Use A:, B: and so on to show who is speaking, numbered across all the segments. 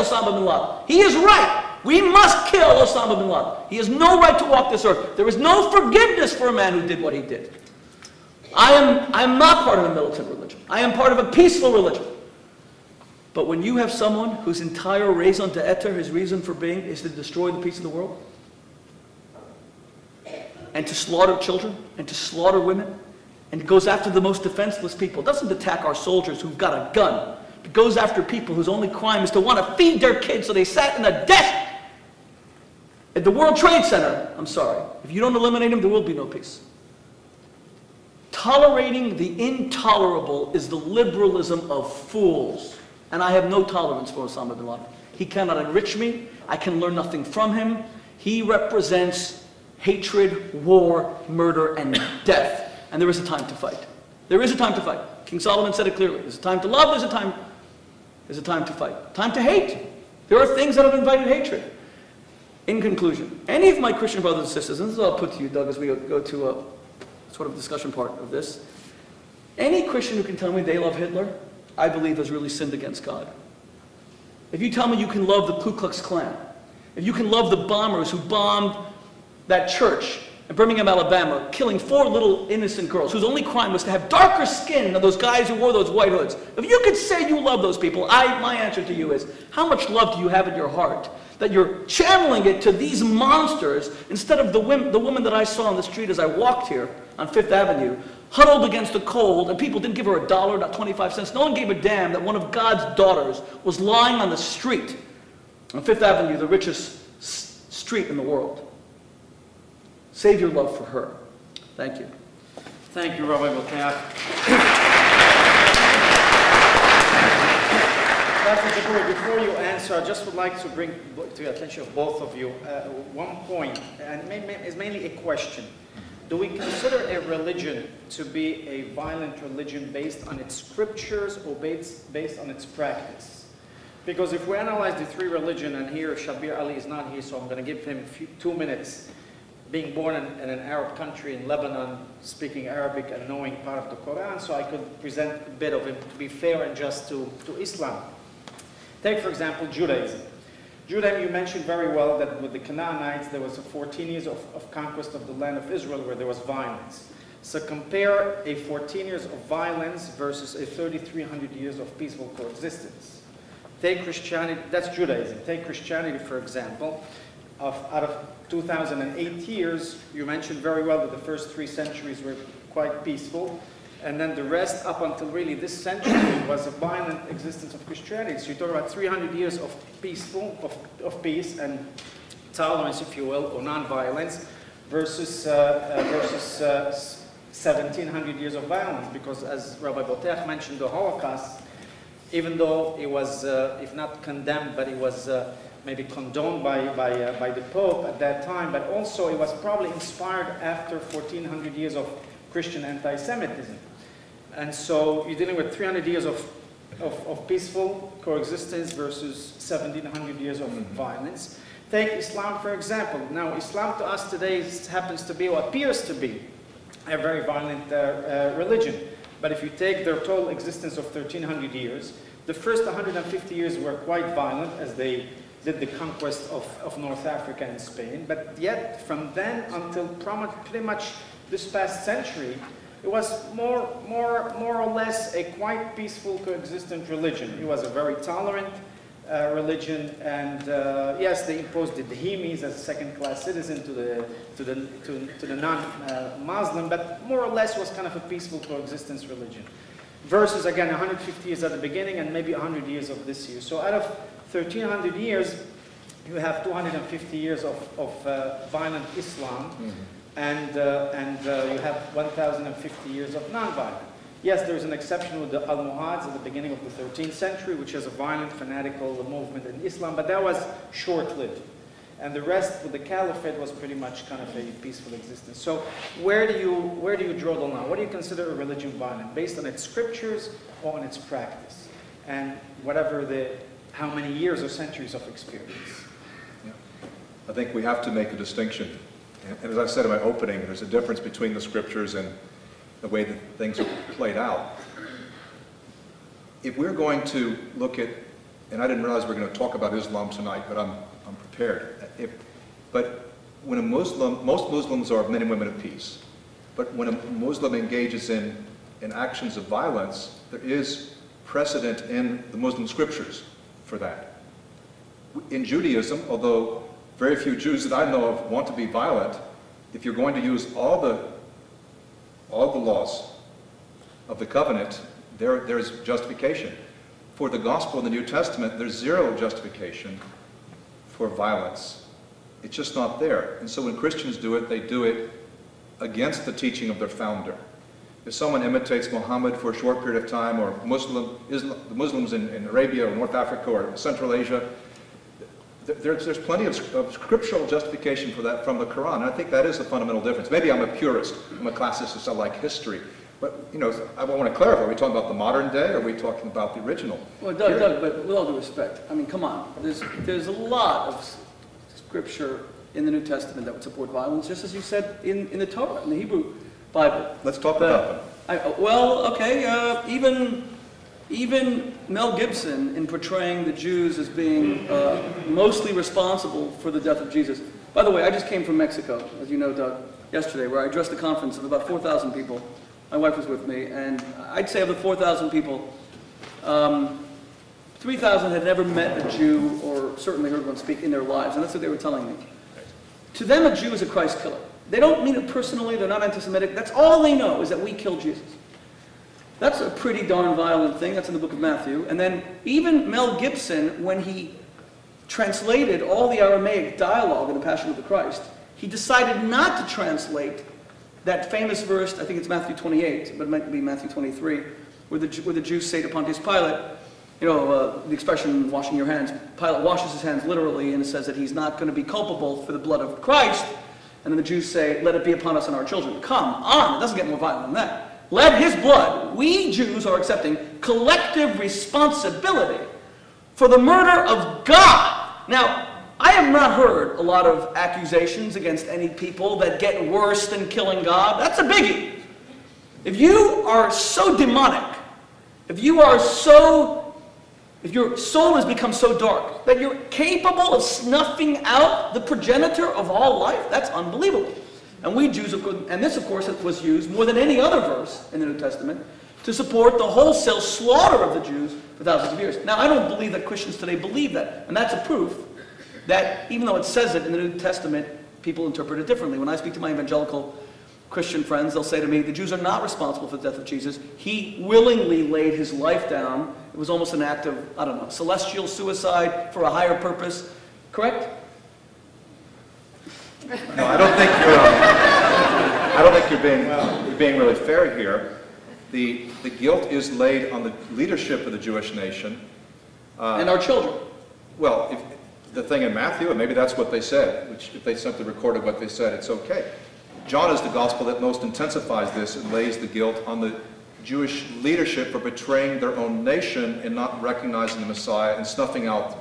A: Osama bin Laden. He is right. We must kill Osama bin Laden. He has no right to walk this earth. There is no forgiveness for a man who did what he did. I am not part of a militant religion. I am part of a peaceful religion. But when you have someone whose entire raison d'etre, his reason for being, is to destroy the peace of the world, and to slaughter children, and to slaughter women, and goes after the most defenseless people, doesn't attack our soldiers who've got a gun, but goes after people whose only crime is to want to feed their kids, so they sat in a desk at the World Trade Center. I'm sorry. If you don't eliminate them, there will be no peace. Tolerating the intolerable is the liberalism of fools. And I have no tolerance for Osama bin Laden. He cannot enrich me. I can learn nothing from him. He represents hatred, war, murder, and death. And there is a time to fight. There is a time to fight. King Solomon said it clearly. There's a time to love, there's a time to fight. Time to hate. There are things that have invited hatred. In conclusion, any of my Christian brothers and sisters, and this is what I'll put to you, Doug, as we go to a sort of discussion part of this. Any Christian who can tell me they love Hitler, I believe has really sinned against God. If you tell me you can love the Ku Klux Klan, if you can love the bombers who bombed that church in Birmingham, Alabama, killing 4 little innocent girls whose only crime was to have darker skin than those guys who wore those white hoods. If you could say you love those people, my answer to you is, how much love do you have in your heart that you're channeling it to these monsters instead of the woman that I saw on the street as I walked here on 5th Avenue, huddled against the cold, and people didn't give her $1, not 25 cents. No one gave a damn that one of God's daughters was lying on the street on 5th Avenue, the richest street in the world. Save your love for her. Thank you.
B: Thank you, Rabbi Boteach. Dr. Jacoby, before you answer, I just would like to bring to the attention of both of you one point, and it's mainly a question. Do we consider a religion to be a violent religion based on its scriptures or based on its practice? Because if we analyze the 3 religions, and here Shabir Ally is not here, so I'm going to give him 2 minutes. Being born in an Arab country in Lebanon, speaking Arabic and knowing part of the Quran, so I could present a bit of it to be fair and just to Islam. Take, for example, Judaism. Judaism, you mentioned very well that with the Canaanites, there was 14 years of conquest of the land of Israel where there was violence. So compare a 14 years of violence versus a 3,300 years of peaceful coexistence. Take Christianity, that's Judaism. Take Christianity, for example. Out of 2008 years, you mentioned very well that the first 3 centuries were quite peaceful. And then the rest, up until really this century, was a violent existence of Christianity. So you talk about 300 years of peace and tolerance, if you will, or non-violence, versus 1,700 years of violence. Because as Rabbi Boteach mentioned, the Holocaust, even though it was, if not condemned, but it was maybe condoned by the Pope at that time, but also it was probably inspired after 1,400 years of Christian anti-Semitism. And so you're dealing with 300 years of peaceful coexistence versus 1,700 years of violence. Take Islam, for example. Now, Islam to us today happens to be, or appears to be, a very violent religion. But if you take their total existence of 1,300 years, the first 150 years were quite violent as they did the conquest of North Africa and Spain. But yet, from then until pretty much this past century, it was more or less a quite peaceful coexistent religion. It was a very tolerant religion, and yes, they imposed the Dhimmis as a second-class citizen to the non-Muslim, but more or less was kind of a peaceful coexistence religion. Versus again 150 years at the beginning and maybe 100 years of this year. So out of 1,300 years, you have 250 years of violent Islam. And you have 1,050 years of non-violent. Yes, there is an exception with the Almohads at the beginning of the 13th century, which is a violent, fanatical movement in Islam, but that was short-lived. And the rest with the Caliphate was pretty much kind of a peaceful existence. So where do you draw the line? What do you consider a religion violent? Based on its scriptures or on its practice? And whatever how many years or centuries of experience?
C: Yeah. I think we have to make a distinction. And as I said in my opening, there's a difference between the scriptures and the way that things are played out. If we're going to look at and I didn't realize we were going to talk about Islam tonight, but I'm prepared. But when a Muslim, most Muslims are men and women of peace, but when a Muslim engages in actions of violence, there is precedent in the Muslim scriptures for that. In Judaism, although very few Jews that I know of want to be violent, if you're going to use all the laws of the covenant, there's justification. For the gospel in the New Testament, there's zero justification for violence. It's just not there. And so when Christians do it, they do it against the teaching of their founder. If someone imitates Muhammad for a short period of time, or the Muslims in Arabia or North Africa or Central Asia, there's plenty of scriptural justification for that from the Quran. And I think that is the fundamental difference. Maybe I'm a purist, I'm a classicist, I like history. But, you know, I want to clarify, are we talking about the modern day, or are we talking about the original?
A: Well, Doug, but with all due respect, I mean, come on. There's a lot of scripture in the New Testament that would support violence, just as you said in the Torah, in the Hebrew Bible.
C: Let's talk about them.
A: Even Mel Gibson, in portraying the Jews as being mostly responsible for the death of Jesus. By the way, I just came from Mexico, as you know, Doug, yesterday, where I addressed a conference of about 4,000 people. My wife was with me, and I'd say of the 4,000 people, 3,000 had never met a Jew or certainly heard one speak in their lives, and that's what they were telling me. To them, a Jew is a Christ killer. They don't mean it personally, they're not anti-Semitic. That's all they know, is that we killed Jesus. That's a pretty darn violent thing. That's in the book of Matthew. And then even Mel Gibson, when he translated all the Aramaic dialogue in the Passion of the Christ, he decided not to translate that famous verse, I think it's Matthew 28, but it might be Matthew 23, where the Jews say to Pontius Pilate, you know, the expression washing your hands, Pilate washes his hands literally, and it says that he's not going to be culpable for the blood of Christ. And then the Jews say, let it be upon us and our children. Come on, it doesn't get more violent than that. Let his blood, we Jews are accepting collective responsibility for the murder of God. Now, I have not heard a lot of accusations against any people that get worse than killing God. That's a biggie. If you are so demonic, if your soul has become so dark that you're capable of snuffing out the progenitor of all life, that's unbelievable. And we Jews, of course, and this, of course, was used more than any other verse in the New Testament to support the wholesale slaughter of the Jews for thousands of years. Now, I don't believe that Christians today believe that, and that's a proof that even though it says it in the New Testament, people interpret it differently. When I speak to my evangelical Christian friends, they'll say to me, the Jews are not responsible for the death of Jesus. He willingly laid his life down. It was almost an act of, I don't know, celestial suicide for a higher purpose. Correct?
C: No, I don't think you're being really fair here. The guilt is laid on the leadership of the Jewish nation.
A: And our children.
C: Well, the thing in Matthew, and maybe that's what they said, which if they simply recorded what they said, it's okay. John is the gospel that most intensifies this and lays the guilt on the Jewish leadership for betraying their own nation and not recognizing the Messiah and snuffing out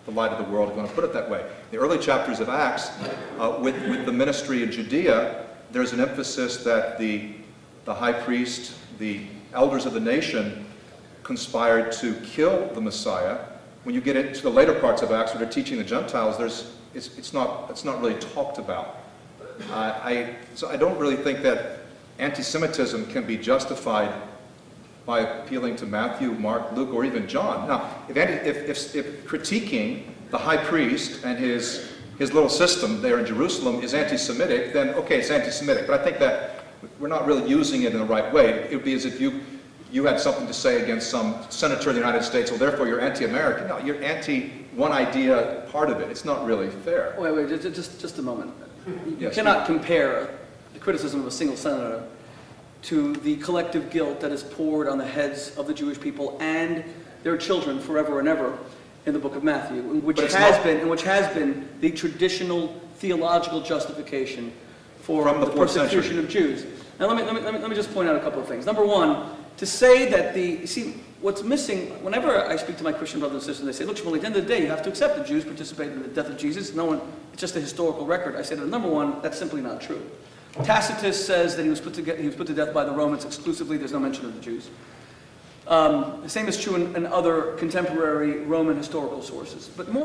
C: the light of the world, if you want to put it that way. The early chapters of Acts, with the ministry in Judea, there's an emphasis that the high priest, the elders of the nation, conspired to kill the Messiah. When you get into the later parts of Acts, where they're teaching the Gentiles, it's not really talked about. So I don't really think that anti-Semitism can be justified by appealing to Matthew, Mark, Luke, or even John. Now, if critiquing the high priest and his little system there in Jerusalem is anti-Semitic, then okay, it's anti-Semitic. But I think that we're not really using it in the right way. It would be as if you had something to say against some senator of the United States, well, therefore you're anti-American. No, you're anti-one idea part of it. It's not really fair.
A: Wait, just a moment. You
C: Yes,
A: cannot compare the criticism of a single senator to the collective guilt that is poured on the heads of the Jewish people and their children forever and ever in the book of Matthew, which has been the traditional theological justification for the persecution of Jews. Now let me just point out a couple of things. Number one, to say that what's missing, whenever I speak to my Christian brothers and sisters, they say, look, Shmuley, at the end of the day, you have to accept the Jews participated in the death of Jesus. It's just a historical record. I say that, number one, that's simply not true. Tacitus says that he was put to death by the Romans exclusively. There's no mention of the Jews. The same is true in other contemporary Roman historical sources. But more